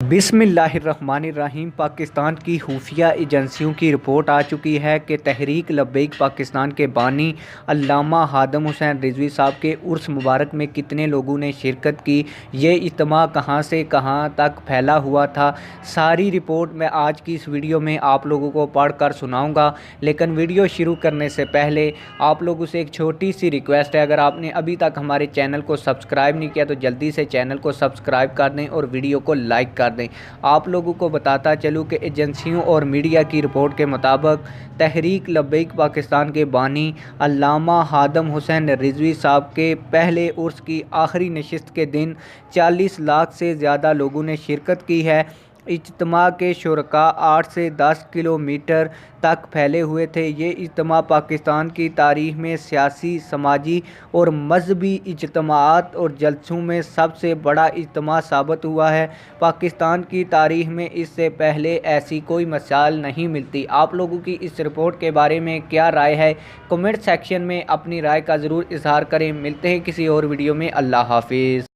बिस्मिल्लाहिर्रहमानिर्रहीम। पाकिस्तान की खुफिया एजेंसियों की रिपोर्ट आ चुकी है कि तहरीक लब्बैक पाकिस्तान के बानी अल्लामा हादम हुसैन रिजवी साहब के उर्स मुबारक में कितने लोगों ने शिरकत की, ये इज्तिमा कहां से कहां तक फैला हुआ था, सारी रिपोर्ट मैं आज की इस वीडियो में आप लोगों को पढ़ कर सुनाऊँगा। लेकिन वीडियो शुरू करने से पहले आप लोगों से एक छोटी सी रिक्वेस्ट है, अगर आपने अभी तक हमारे चैनल को सब्सक्राइब नहीं किया तो जल्दी से चैनल को सब्सक्राइब कर दें और वीडियो को लाइक कर दें। आप लोगों को बताता चलूँ कि एजेंसियों और मीडिया की रिपोर्ट के मुताबिक तहरीक लब्बैक पाकिस्तान के बानी अल्लामा हादम हुसैन रिजवी साहब के पहले उर्स की आखिरी नशिस्त के दिन 40 लाख से ज़्यादा लोगों ने शिरकत की है। इज्तिमा के शुरका 8 से 10 किलोमीटर तक फैले हुए थे। ये इज्तिमा पाकिस्तान की तारीख़ में सियासी, समाजी और मजहबी इज्तिमात और जलसों में सबसे बड़ा इज्तिमा साबित हुआ है। पाकिस्तान की तारीख़ में इससे पहले ऐसी कोई मिसाल नहीं मिलती। आप लोगों की इस रिपोर्ट के बारे में क्या राय है, कमेंट सेक्शन में अपनी राय का ज़रूर इजहार करें। मिलते हैं किसी और वीडियो में। अल्लाह हाफिज़।